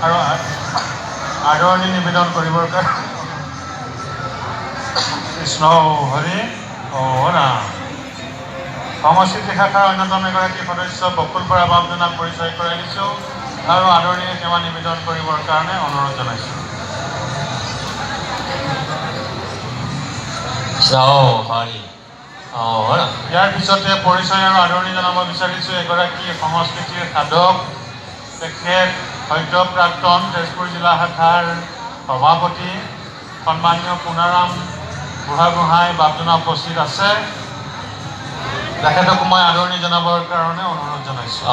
আৰু আদৰণি নিবেদন কৰিবৰ কাৰণে কৃষ্ণ হৰি ৰাম। সংস্কৃতি শাখাৰ অন্যতম এগৰাকী সদস্য বকুল বৰা বাপজনাক পৰিচয় কৰাই দিছোঁ আৰু আদৰণি সেৱা নিবেদন কৰিবৰ কাৰণে অনুৰোধ জনাইছোঁ। ইয়াৰ পিছতে পৰিচয় আৰু আদৰণি জনাব বিচাৰিছোঁ এগৰাকী সংস্কৃতিৰ সাধক, তেখেত সদ্য প্ৰাক্তন তেজপুৰ জিলা শাখাৰ সভাপতি সন্মানীয় পুনাৰাম বুঢ়াগোহাঁই বাপজনা উপস্থিত আছে। তেখেতক মই আদৰণি জনাবৰ কাৰণে অনুৰোধ জনাইছোঁ।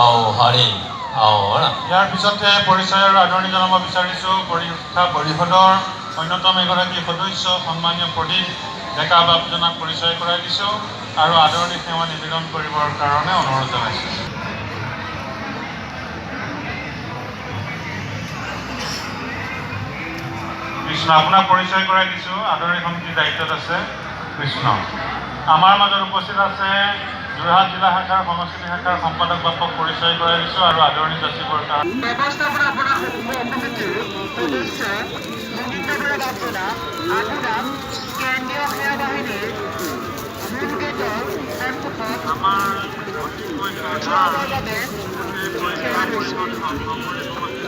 ইয়াৰ পিছতে পৰিচয় আৰু আদৰণি জনাব বিচাৰিছোঁ পৰীক্ষা পৰিষদৰ অন্যতম এগৰাকী সদস্য সন্মানীয় প্ৰদীপ ডেকা বাপজনাক পৰিচয় কৰাই দিছোঁ আৰু আদৰণি সেৱা নিবেদন কৰিবৰ কাৰণে অনুৰোধ জনাইছোঁ। কৃষ্ণ, আপোনাক পৰিচয় কৰাই দিছোঁ। আদৰণি সমিতিৰ দায়িত্বত আছে কৃষ্ণ। আমাৰ মাজত উপস্থিত আছে যোৰহাট জিলা শাখাৰ সংস্কৃতি শাখাৰ সম্পাদক বাপক পৰিচয় কৰাই দিছোঁ আৰু আদৰণি যাচিবৰ কাৰণে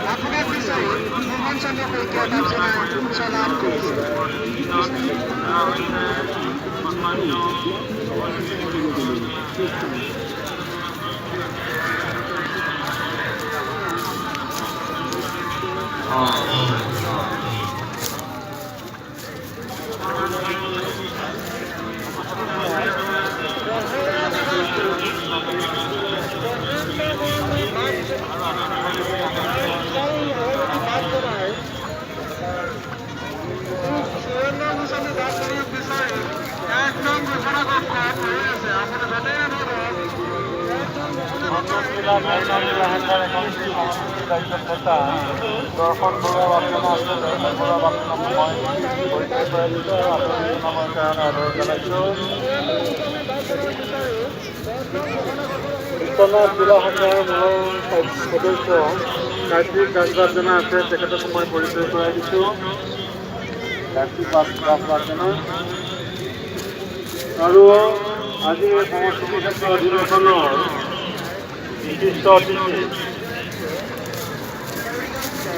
আপোনাৰ পিছৰে মোহন চন্দ্ৰ শইকীয়া চলান কৰিছে। দৰ্শন বৰুৱা বাপজনা আছে। দৰ্শন বৰুৱা বাপজনাক মই পৰিচয় কৰাই দিছোঁ আৰু আদৰণি জনাবৰ কাৰণে অনুৰোধ জনাইছোঁ। বিশ্বনাথ জিলা শাখাৰ মূল সদস্য কাৰ্তিক দাস বাপজনা আছে। তেখেতক মই পৰিচয় কৰাই দিছোঁ। কাৰ্তিক দাস বাপজনা আৰু আজি সংস্কৃতি ক্ষেত্ৰ অধিৱেশনৰ বিশিষ্ট অতিথি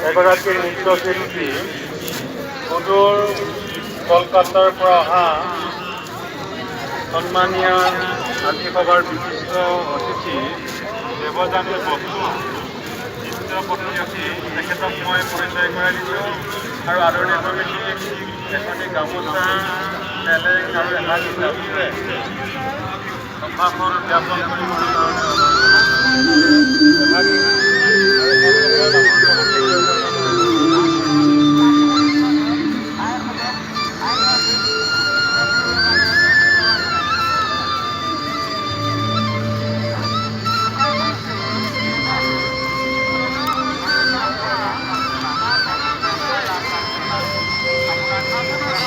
এগৰাকী নৃত্যশিল্পী সুদূৰ কলকাতাৰ পৰা অহা সন্মানীয় আতিসভাৰ বিশিষ্ট অতিথি দেৱযানী বসু নৃত্য প্ৰতিযোগী। তেখেতক মই পৰিচয় কৰাই দিছোঁ আৰু আদৰণি সমিতিক এখনি গামোচা, চেলেং আৰু এভাগী জাপিৰে সম্ভাষণ জ্ঞাপন কৰিবৰ কাৰণে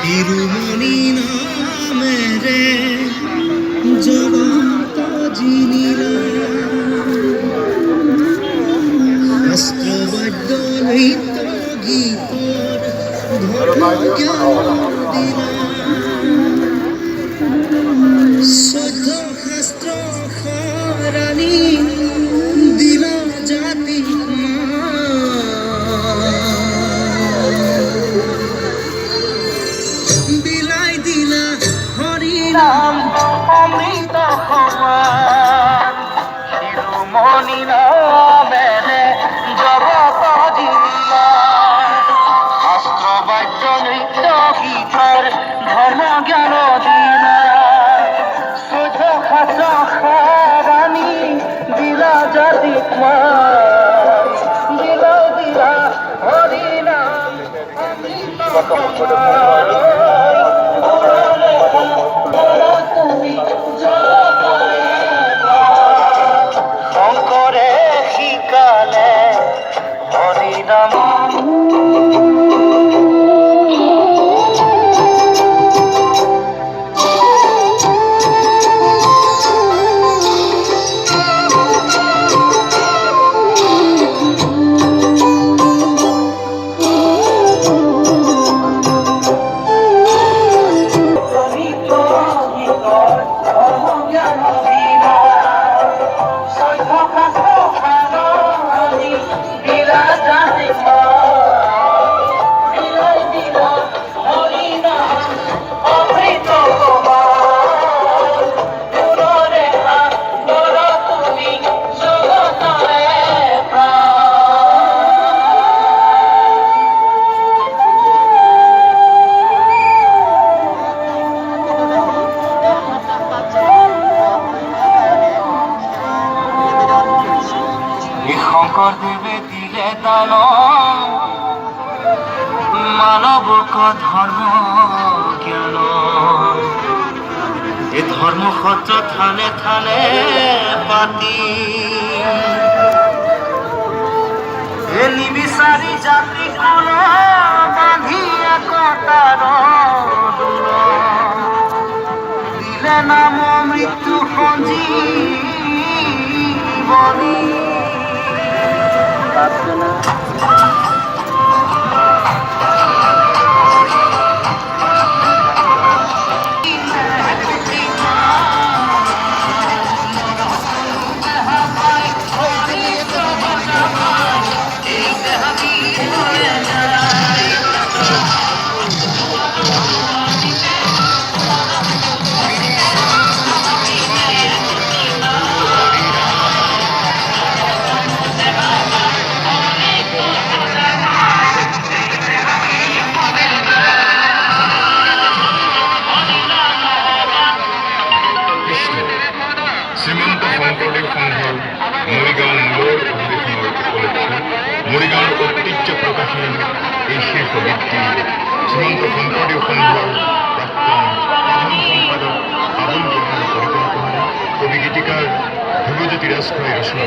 শিৰোমণি নামেৰে জগত জিনিলা শাস্ত্ৰবাদ্য নৃত্য গীতৰ ধৰ্ম জ্ঞান দিলা সদ্য শাস্ত্ৰ সৰণি দিলা জাতিক বিলাই দিলা হৰি নাম অমৃত সমান শিৰোমণি নামেৰে জগত জিলা শাস্ত্ৰ বাদ্য নৃত্য গীতৰ ধৰ্ম জ্ঞান দিলা শুদ্ধ শাস্ত্ৰ সৰণি দিলা জাতিক দিলা দিলা হৰি নাম অমৃত সমান শংকৰে শিকালে হৰিনাম যুৱক ধৰ্ম জ্ঞান এই ধৰ্মসত্ৰ থানে থানে পাতি এ নিবিচাৰি জাতি কুল বান্ধি একতাৰ দোল দিলে নাম মৃত্যু সঞ্জীৱনী শ্ৰীমন্ত শংকৰদেৱ সংঘৰ মৰিগাঁও মূলৰ অধিৱেশনৰ উপলক্ষে মৰিগাঁৱৰ ঐতিহ্য প্ৰকাশী এই শীৰ্ষ গীতটি শ্ৰীমন্ত শংকৰদেৱ সংঘৰ প্ৰাক্তন সাধাৰণ সম্পাদক আবুল বহাৰ পৰিকল্পনাৰে কবি গীতিকাৰ ধ্ৰুৱজ্যোতি ৰাজখোৱাই ৰচনা